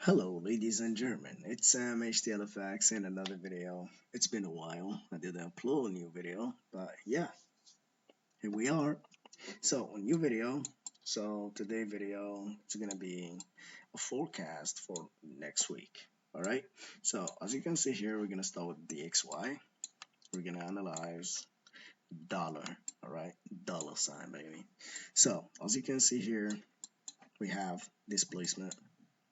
Hello, ladies and gentlemen. It's Sam HTLFX in another video. It's been a while. I didn't upload a new video, but yeah, here we are. So, a new video. So, today video it's gonna be a forecast for next week. All right. So, as you can see here, we're gonna start with the XY. We're gonna analyze dollar. All right, dollar sign, baby. So, as you can see here, we have displacement,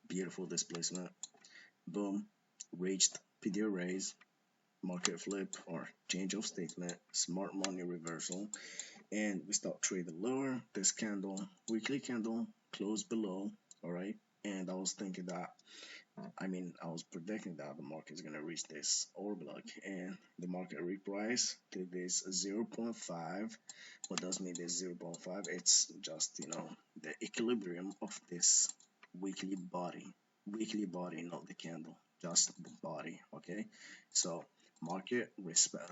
beautiful displacement. Boom, reached PDO raise, market flip or change of statement, smart money reversal, and we start trading lower. This candle, weekly candle, closed below. All right, and I was thinking that, I was predicting that the market is gonna reach this order block, and the market reprice to this zero point 0.5. What does mean this 0.5? It's just the equilibrium of this weekly body, not the candle, just the body. Okay, so market respect.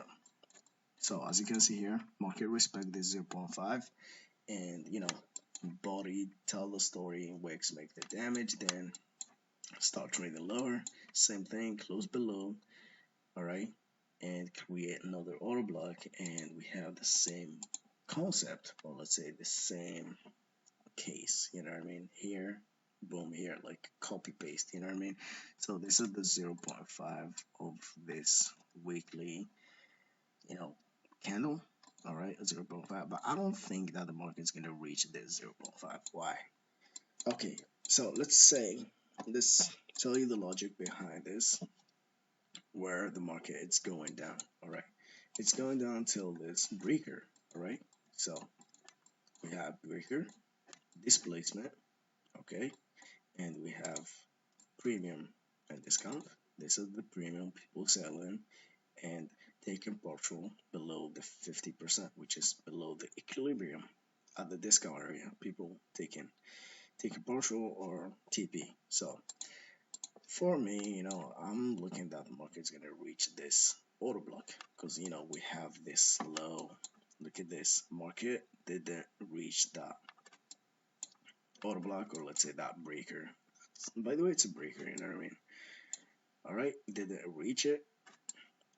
So as you can see here, market respect this zero point 0.5, and body tell the story, wicks make the damage, then start trading lower, same thing, close below. All right, and create another order block, and we have the same concept, or let's say the same case, you know what I mean? Here, boom, here, like copy paste, you know what I mean? So this is the zero point 0.5 of this weekly, you know, candle. All right, 0.5, but I don't think that the market's gonna reach this 0.5. Why? Okay, so let's tell you the logic behind this, where the market is going down. All right, it's going down till this breaker. All right, so we have breaker, displacement, okay, and we have premium and discount. This is the premium people selling and taking partial below the 50%, which is below the equilibrium at the discount area. People taking partial or TP. So for me, I'm looking that the market's gonna reach this order block, because we have this low. Look at this, market didn't reach that order block, or let's say that breaker. By the way, it's a breaker, you know what I mean? All right, didn't reach it,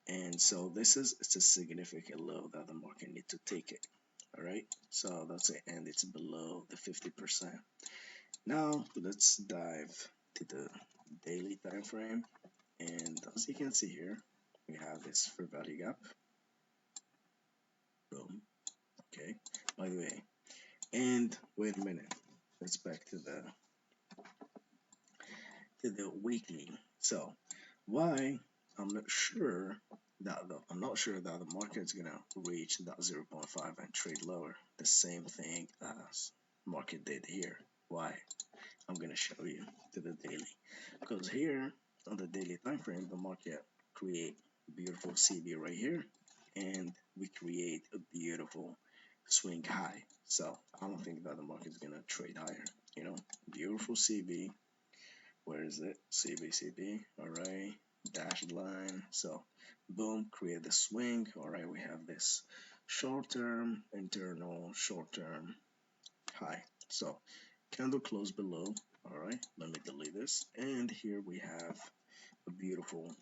and so it's a significant low that the market need to take it. All right, so that's it, and it's below the 50%. Now let's dive to the daily time frame, and as you can see here, we have this fair value gap. Boom. Okay, by the way, and wait a minute, let's back to the weekly. So why I'm not sure I'm not sure that the market's gonna reach that zero point 0.5 and trade lower. The same thing as market did here. Why? I'm gonna show you to the daily, because here on the daily time frame, the market create beautiful CB right here, and we create a beautiful swing high. So I don't think that the market's gonna trade higher. Beautiful CB. Where is it? CB. All right, dashed line. So boom, create the swing. All right, we have this short-term, internal, short-term high. So candle close below. All right, let me delete this, and here we have a beautiful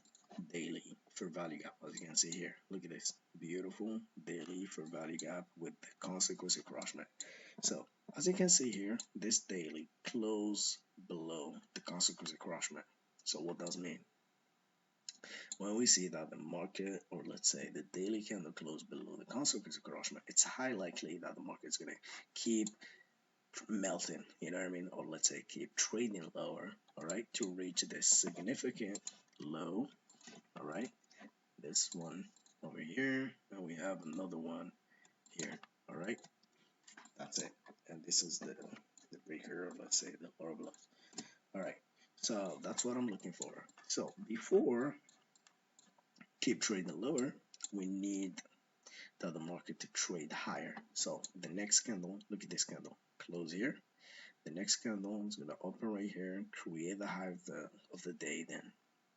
daily fair value gap. As you can see here, look at this beautiful daily fair value gap with the consequence encroachment. So as you can see here, this daily close below the consequence encroachment. So what does it mean? When we see that the market, or let's say the daily candle close below the consequence encroachment, it's high likely that the market's gonna keep melting, you know what I mean? Or let's say keep trading lower, all right, to reach this significant low. All right, this one over here, and we have another one here. All right, that's it, and this is the breaker, or let's say the lower block. All right, so that's what I'm looking for. So before keep trading lower, we need the market to trade higher. So the next candle, look at this candle, close here. The next candle is gonna open right here, create the high of the day, then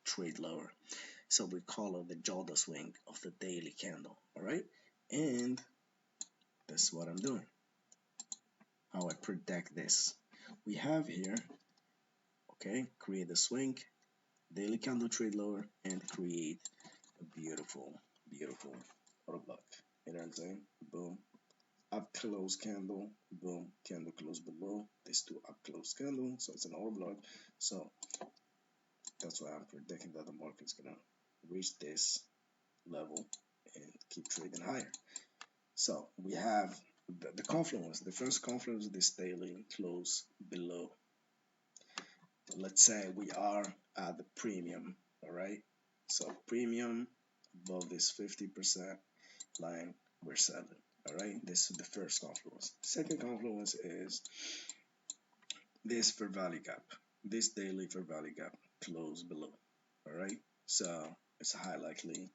trade lower. So we call it the Jordan swing of the daily candle. All right, and that's what I'm doing. How I predict this. We have here, Okay, create a swing, daily candle trade lower, and create a beautiful, beautiful order block. You know what I'm saying? Boom, up close candle, boom, candle close below. These two up close candle, so it's an order block. So that's why I'm predicting that the market's gonna reach this level and keep trading higher. So we have the confluence, the first confluence of this daily close below. Let's say we are at the premium, all right? So premium above this 50% line, we're selling, all right? This is the first confluence. Second confluence is this fair value gap, this daily fair value gap close below, all right? So it's high likely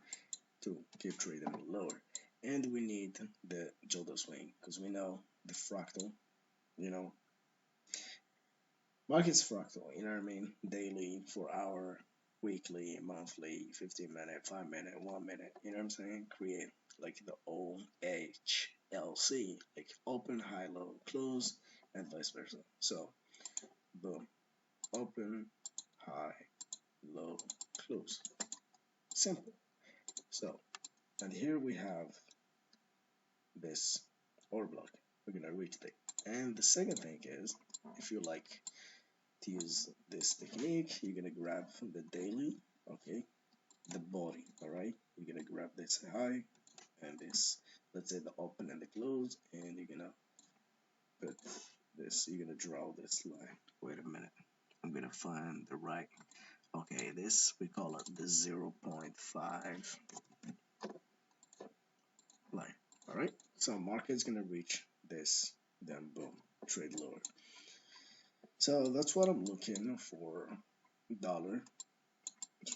to keep trading lower. And we need the Jodo swing because we know the fractal, you know, market's fractal, you know what I mean? Daily, 4 hour, weekly, monthly, 15 minute, 5 minute, 1 minute, you know what I'm saying? Create like the OHLC, like open, high, low, close, and vice versa. So, boom, open, high, low, close. Simple. So, and here we have this order block. We're gonna reach it. And the second thing is, if you like to use this technique, you're gonna grab the daily, okay, the body, all right. You're gonna grab this high and this, let's say the open and the close, and you're gonna put this. You're gonna draw this line. Wait a minute. I'm gonna find the right. Okay, this we call it the 0.5 line. All right. So market's gonna reach this, then boom, trade lower. So that's what I'm looking for. Dollar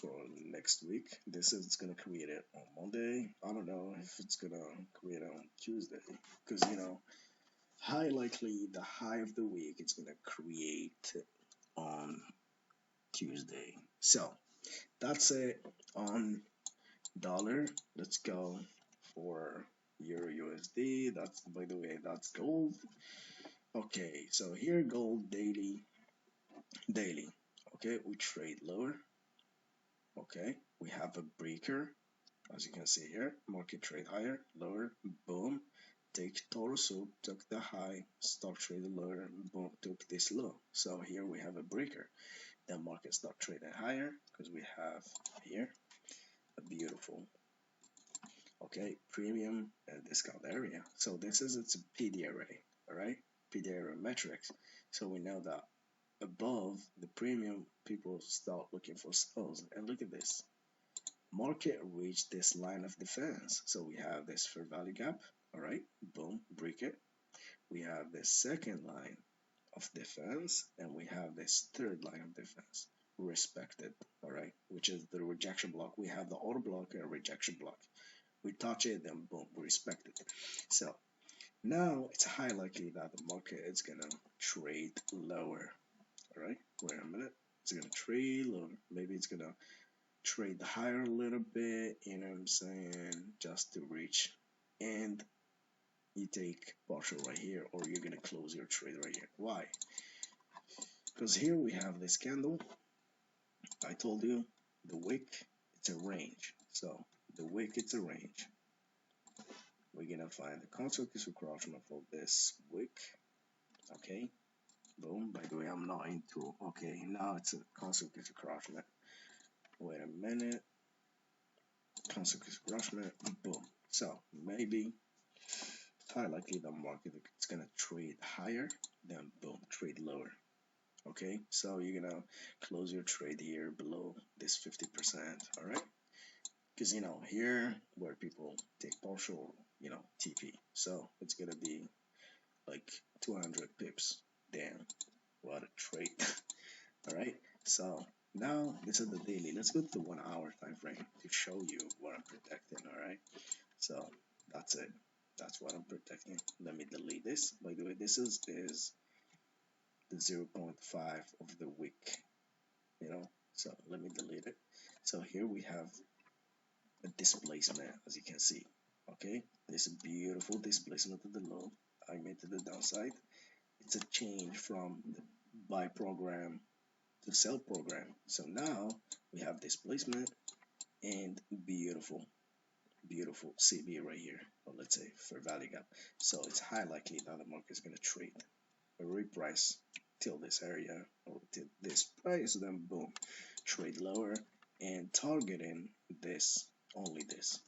for next week. This is gonna create it on Monday. I don't know if it's gonna create it on Tuesday because high likely the high of the week it's gonna create on Tuesday. So that's it on dollar. Let's go for Euro USD. That's, by the way, that's gold. Okay, so here gold daily. Okay, we trade lower. Okay, we have a breaker, as you can see here. Market trade higher, lower, boom, take total soup, took the high, stop trading lower, boom, took this low. So here we have a breaker. Then market start trading higher because we have here a beautiful, okay, premium and discount area. So this is its PD array, all right, PD array metrics. So we know that above the premium, people start looking for sells. And look at this, market reached this line of defense. So we have this fair value gap, all right, boom, break it. We have the second line of defense, and we have this third line of defense, respected, all right, which is the rejection block. We have the order block and rejection block. We touch it, then boom, we respect it. So now it's high likely that the market is gonna trade lower, all right. Wait a minute, it's gonna trade lower. Maybe it's gonna trade higher a little bit, you know what I'm saying, just to reach, and you take partial right here, or you're gonna close your trade right here. Why? Because here we have this candle. I told you the wick, it's a range. So the wick, it's a range. We're gonna find the consequence encroachment for this wick. Okay, boom. By the way, I'm not into, okay, now it's a consequence encroachment. Wait a minute, consequence encroachment, boom. So maybe high likely the market is gonna trade higher, then boom, trade lower. Okay, so you're gonna close your trade here below this 50%, all right? Because here where people take partial, TP, so it's gonna be like 200 pips. Damn, what a trade. All right, so now this is the daily. Let's go to the 1 hour time frame to show you what I'm protecting. All right, so that's it. That's what I'm protecting. Let me delete this. By the way, this is the 0.5 of the wick, so let me delete it. So here we have a displacement, as you can see. Okay, this beautiful displacement to the low. I made to the downside. It's a change from the buy program to sell program. So now we have displacement and beautiful, beautiful CB right here, or let's say for value gap. So it's high likely that the market is going to trade a reprice till this area or till this price, then boom, trade lower and targeting this, only this,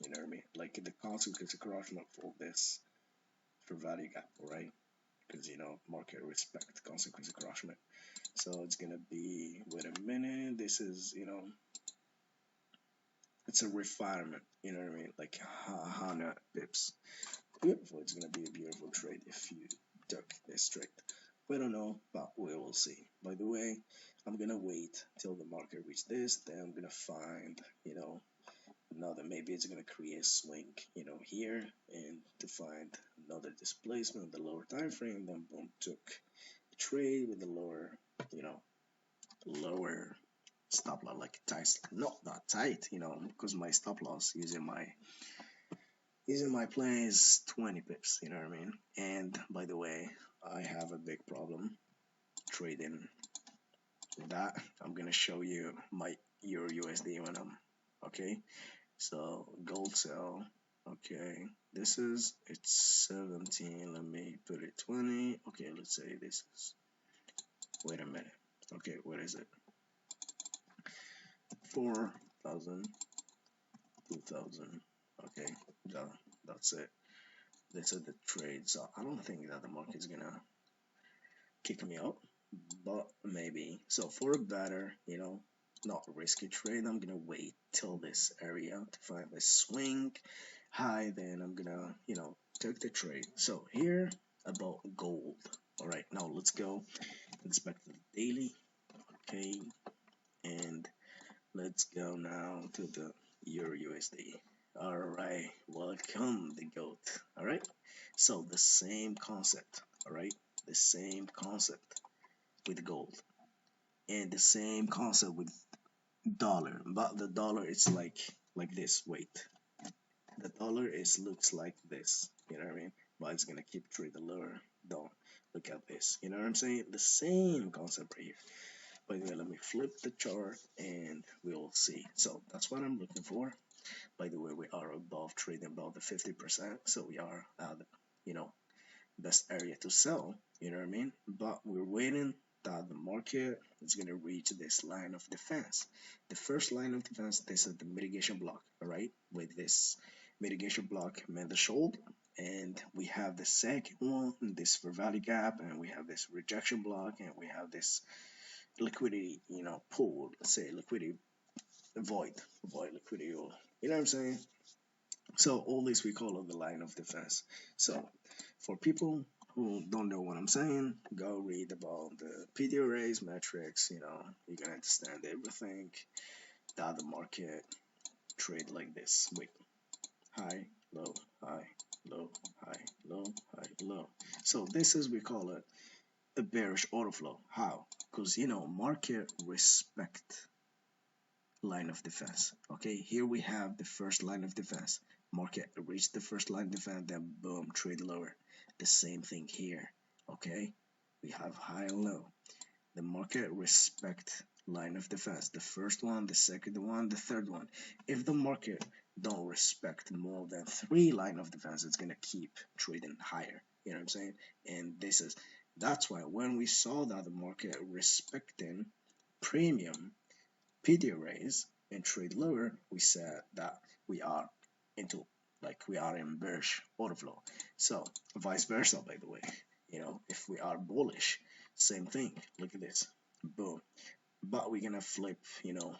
you know what I mean? Like the consequence encouragement for this for value gap, right? Because you know market respect consequence encouragement. So it's gonna be, wait a minute, this is, you know, it's a refinement, you know what I mean, like 100 pips. Beautiful, it's gonna be a beautiful trade if you took this trade. We don't know, but we will see. By the way, I'm gonna wait till the market reach this, then I'm gonna find, you know, another, maybe it's gonna create a swing, you know, here, and to find another displacement the lower time frame, then boom, took a trade with the lower, you know, lower stop loss, like tight, not that tight, you know, because my stop loss using my plan is 20 pips, you know what I mean. And by the way, I have a big problem trading that. I'm gonna show you my Euro USD when I'm okay. So gold sell, okay, this is, it's 17, let me put it 20, okay, let's say this is, wait a minute, okay, what is it, 4,000, 2,000, okay, that's it. This is the trade. So I don't think that the market is gonna kick me out, but maybe. So for a better, you know, not risky trade, I'm gonna wait till this area to find the swing high, then I'm gonna, you know, take the trade. So here about gold. All right, now let's go inspect the daily, okay, and let's go now to the Euro USD. All right, welcome the goat. All right, so the same concept. All right, the same concept with gold, and the same concept with dollar. But the dollar is like this. Wait, the dollar is looks like this. You know what I mean? But it's gonna keep trading lower. Don't look at this. You know what I'm saying? The same concept right here. By the way, let me flip the chart and we'll see. So that's what I'm looking for. By the way, we are above trading above the 50%, so we are at, you know, best area to sell, you know what I mean? But we're waiting that the market is going to reach this line of defense. The first line of defense, this is the mitigation block, all right? With this mitigation block, man, the shoulder, and we have the second one, this for value gap, and we have this rejection block, and we have this liquidity, you know, pool, let's say liquidity void liquidity, or you know what I'm saying? So all this we call it the line of defense. So for people who don't know what I'm saying, go read about the PD arrays, metrics, you know, you're gonna understand everything that the market trade like this. Wait, high, low, high, low, high, low, high, low. So this is, we call it a bearish order flow. How? Because you know market respect line of defense. Okay, here we have the first line of defense. Market reached the first line of defense, then boom, trade lower. The same thing here. Okay, we have high and low. The market respect line of defense. The first one, the second one, the third one. If the market don't respect more than 3 line of defense, it's gonna keep trading higher. You know what I'm saying? And that's why when we saw that the market respecting premium PD arrays and trade lower, we said that we are into, like, we are in bearish order flow. So vice versa, by the way, you know, if we are bullish, same thing. Look at this, boom. But we're gonna flip, you know,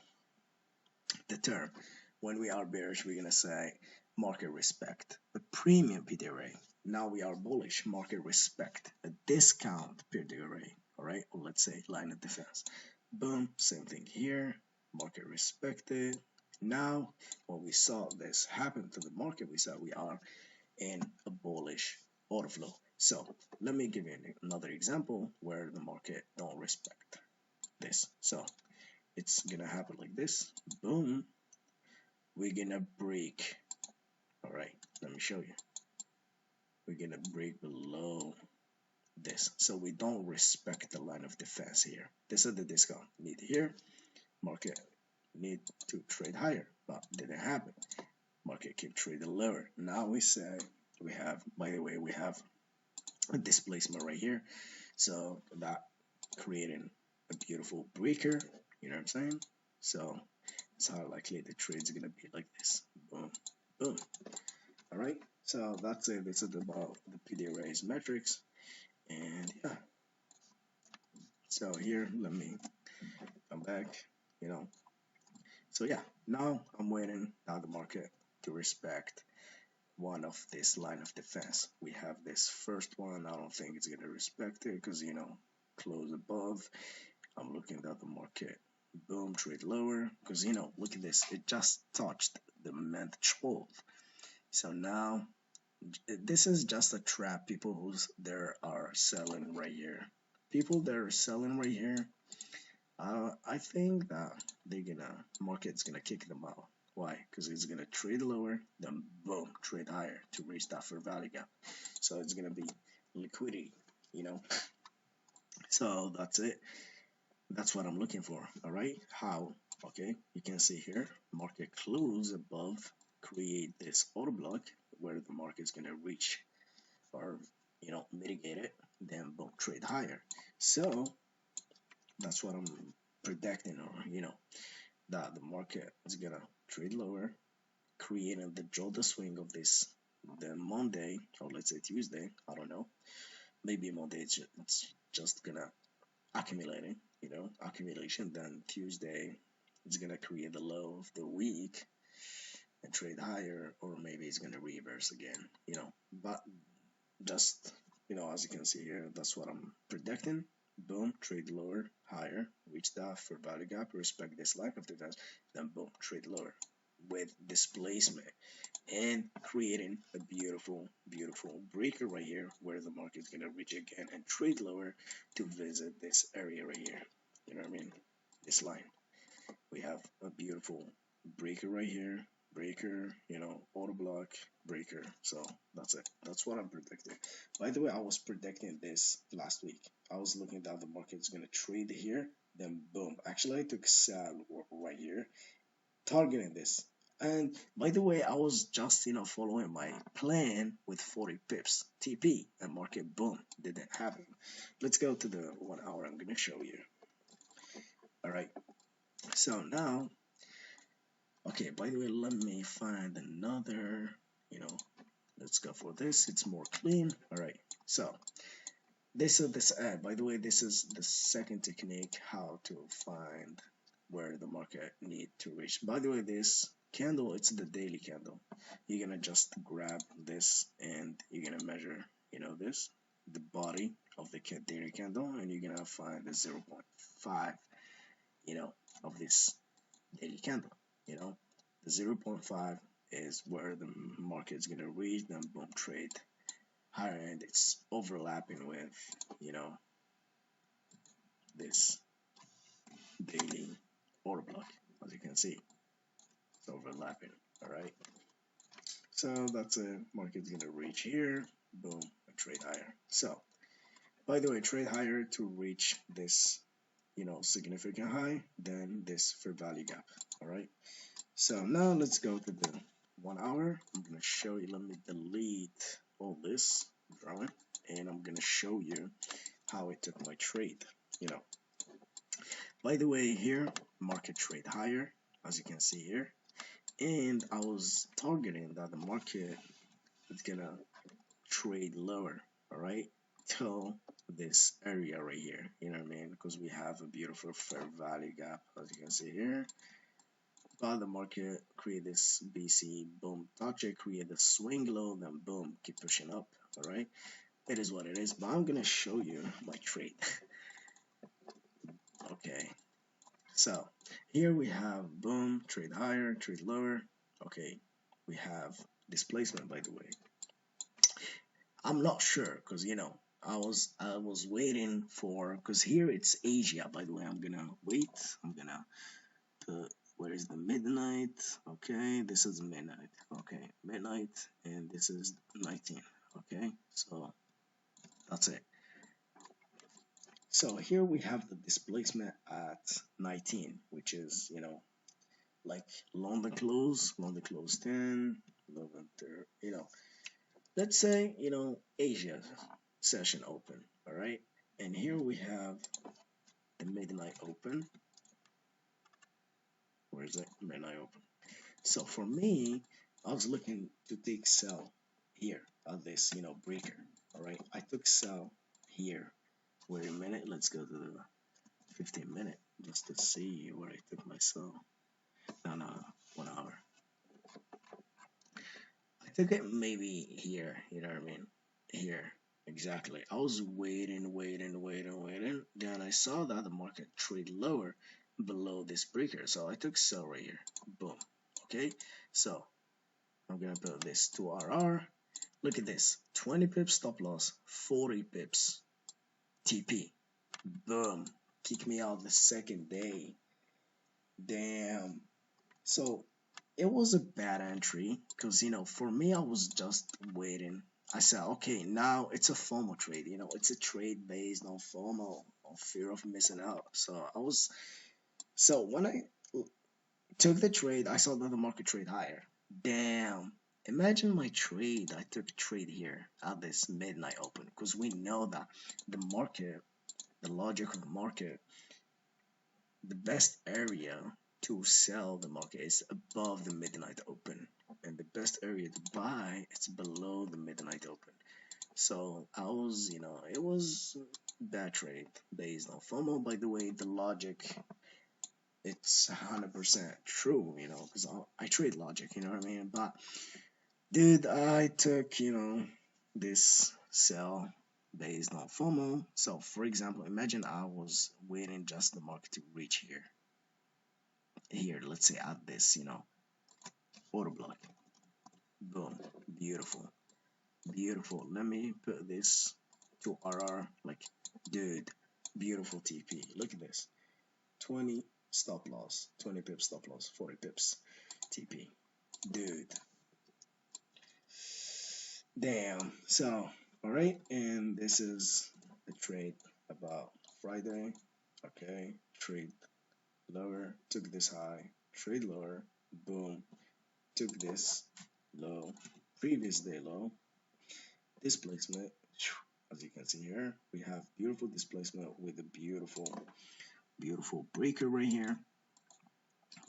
the term. When we are bearish, we're gonna say market respect a premium PD array. Now we are bullish, market respect a discount PD array. All right, or let's say line of defense. Boom, same thing here, market respected. Now when we saw this happen to the market, we saw we are in a bullish order flow. So let me give you another example where the market don't respect this. So it's gonna happen like this, boom, we're gonna break. All right, let me show you. We're gonna break below this. So we don't respect the line of defense here. This is the discount need here. Market need to trade higher, but didn't happen. Market keep trading lower. Now we say we have, by the way, we have a displacement right here. So that creating a beautiful breaker. You know what I'm saying? So it's how likely the trade's gonna be like this. Boom, boom. All right. So that's it. This is about the PD arrays metrics. And yeah. So here, let me come back. You know. So yeah. Now I'm waiting now the market to respect one of this line of defense. We have this first one. I don't think it's gonna respect it because close above. I'm looking at the market. Boom, trade lower because look at this. It just touched the month 12. So now this is just a trap. People who's there are selling right here. People that are selling right here. I think that they're gonna market's gonna kick them out. Why? Because it's gonna trade lower, then boom, trade higher to reach that fair value gap. So it's gonna be liquidity, you know. So that's it. That's what I'm looking for. All right. How? Okay. You can see here, market close above, create this order block where the market is gonna reach or mitigate it, then boom, trade higher. So that's what I'm predicting, or that the market is gonna trade lower, creating the Jordan swing of this the Monday, or let's say Tuesday. I don't know. Maybe Monday it's just gonna accumulating, accumulation. Then Tuesday it's gonna create the low of the week and trade higher, or maybe it's gonna reverse again. But just as you can see here, that's what I'm predicting. Boom, trade lower, higher, reach that for value gap, respect this line of defense, then boom, trade lower with displacement and creating a beautiful, beautiful breaker right here where the market's gonna reach again and trade lower to visit this area right here. You know what I mean? This line. We have a beautiful breaker right here, breaker, auto block, breaker. So that's it. That's what I'm predicting. By the way, I was predicting this last week. I was looking that the market's gonna trade here, then boom. Actually, I took sell right here, targeting this. And by the way, I was just following my plan with 40 pips TP and market boom didn't happen. Let's go to the 1 hour. I'm gonna show you. All right. So now, okay. By the way, let me find another. Let's go for this. It's more clean. All right. So this is this ad. By the way, this is the second technique how to find where the market need to reach. By the way, this candle, it's the daily candle. You're gonna just grab this and you're gonna measure, this, the body of the daily candle, and you're gonna find the 0.5, of this daily candle. The 0.5 is where the market is gonna reach, then boom, trade higher, and it's overlapping with, this daily order block, as you can see. It's overlapping. All right. So that's a market's gonna reach here. Boom, a trade higher. So by the way, trade higher to reach this, significant high, then this fair value gap. All right. So now let's go to the 1 hour. I'm gonna show you. Let me delete all this drawing, and I'm gonna show you how I took my trade. By the way, here market trade higher, as you can see here, and I was targeting that the market is gonna trade lower, all right, till this area right here. You know what I mean? Because we have a beautiful fair value gap, as you can see here. But the market create this BC, boom, touch it, create the swing low, then boom, keep pushing up. All right, it is what it is. But I'm gonna show you my trade. Okay. So here we have boom, trade higher, trade lower. Okay, we have displacement, by the way. I'm not sure because I was waiting for, because here it's Asia, by the way. I'm gonna wait. I'm gonna where is the midnight? Okay, this is midnight. Okay, midnight, and this is 19. Okay, so that's it. So here we have the displacement at 19, which is, like London close 10, London, let's say, Asia session open, all right? And here we have the midnight open. Where is it? Midnight open. So for me, I was looking to take sell here at this, breaker, all right? I took sell here. Wait a minute, let's go to the 15-minute just to see where I took my sell. No, 1 hour. I took it maybe here, you know what I mean? Here, exactly. I was waiting. Then I saw that the market trade lower below this breaker. So I took sell right here. Boom. Okay. So I'm gonna put this to RR. Look at this. 20 pips stop loss, 40 pips TP. Boom. Kick me out the second day. Damn. So it was a bad entry because for me I was just waiting. I said, okay, now it's a FOMO trade. It's a trade based on FOMO, on fear of missing out. So when I took the trade, I saw that the market trade higher. Damn. Imagine my trade. I took a trade here at this midnight open because we know that the market, the logic of the market, the best area to sell the market is above the midnight open, and the best area to buy is below the midnight open. So I was, it was bad trade based on FOMO. By the way, the logic, it's 100% true, because I trade logic, you know what I mean? But dude, I took, this sell based on FOMO. So for example, imagine I was waiting just the market to reach here, let's say at this, order block. Boom. Beautiful. Beautiful. Let me put this to RR. Like, dude, beautiful TP. Look at this. 20 stop loss, 20 pips stop loss, 40 pips TP. Dude. Damn. So, alright, and this is the trade about Friday. Okay, trade lower, took this high, trade lower, boom, took this low, previous day low, displacement. As you can see here, we have beautiful displacement with a beautiful breaker right here.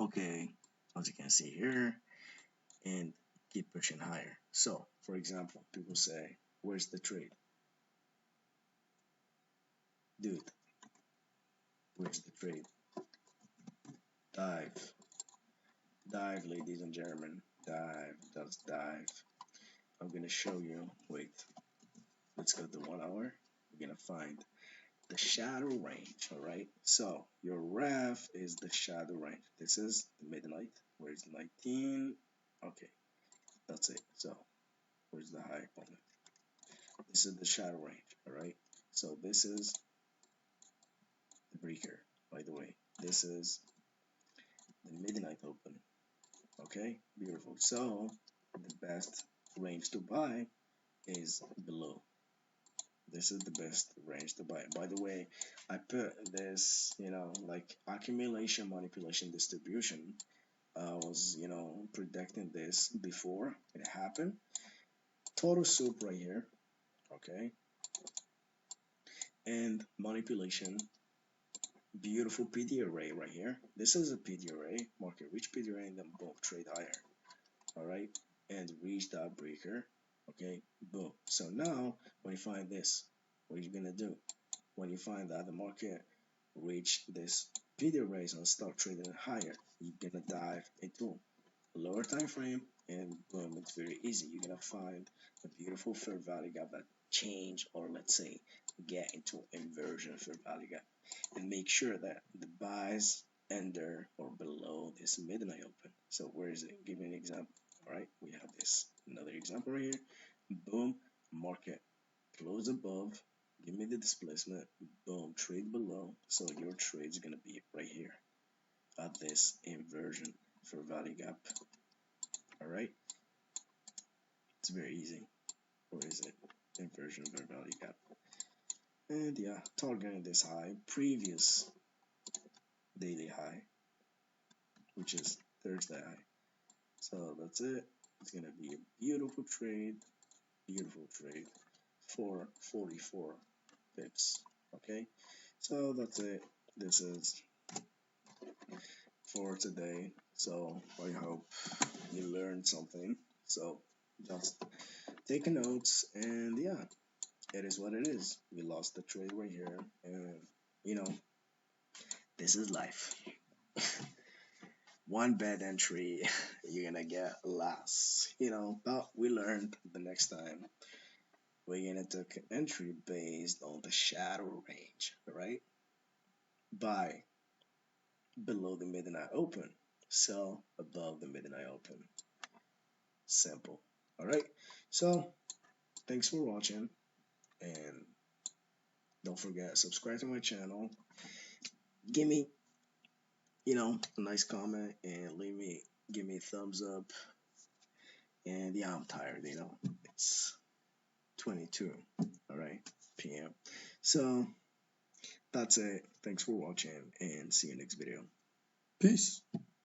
Okay, as you can see here, and keep pushing higher. So for example, people say, where's the trade? Dude, where's the trade? Dive, ladies and gentlemen, dive, just dive. I'm gonna show you. Wait, let's go to 1 hour. We're gonna find the shadow range. All right, so your ref is the shadow range. This is the midnight. Where's 19? Okay, that's it. So where's the high point? This is the shadow range. All right, so this is the breaker. By the way, this is the midnight open. Okay, beautiful. So the best range to buy is below. This is the best range to buy. By the way, I put this, like accumulation, manipulation, distribution. I was, predicting this before it happened. Total soup right here, okay? And manipulation, beautiful PD array right here. This is a PD array, market reach PD array, and then boom, trade higher, all right? And reach that breaker, okay? Boom. So now, when you find this, what are you gonna do? When you find that the market reach this PD arrays and start trading higher, you're gonna dive into lower time frame, and boom, it's very easy. You're gonna find a beautiful fair value gap that change, or let's say get into inversion fair value gap, and make sure that the buys under or below this midnight open. So where is it? Give me an example. All right, we have this another example right here. Boom, market close above, give me the displacement, boom, trade below. So your trade is gonna be right here at this inversion fair value gap. All right, it's very easy. Where is it? Inversion fair value gap. And yeah, targeting this high, previous daily high, which is Thursday high. So that's it. It's gonna be a beautiful trade for 44 pips. Okay, so that's it. This is for today. So I hope you learned something. So just take notes, and yeah, it is what it is. We lost the trade right here, and you know, this is life. One bad entry, you're gonna get lost. But we learned the next time we're gonna take an entry based on the shadow range, right? Buy below the midnight open, sell above the midnight open. Simple. All right. So thanks for watching, and don't forget subscribe to my channel. Give me a nice comment and give me a thumbs up. And yeah, I'm tired. It's 22, all right, p.m. So that's it. Thanks for watching, and see you next video. Peace.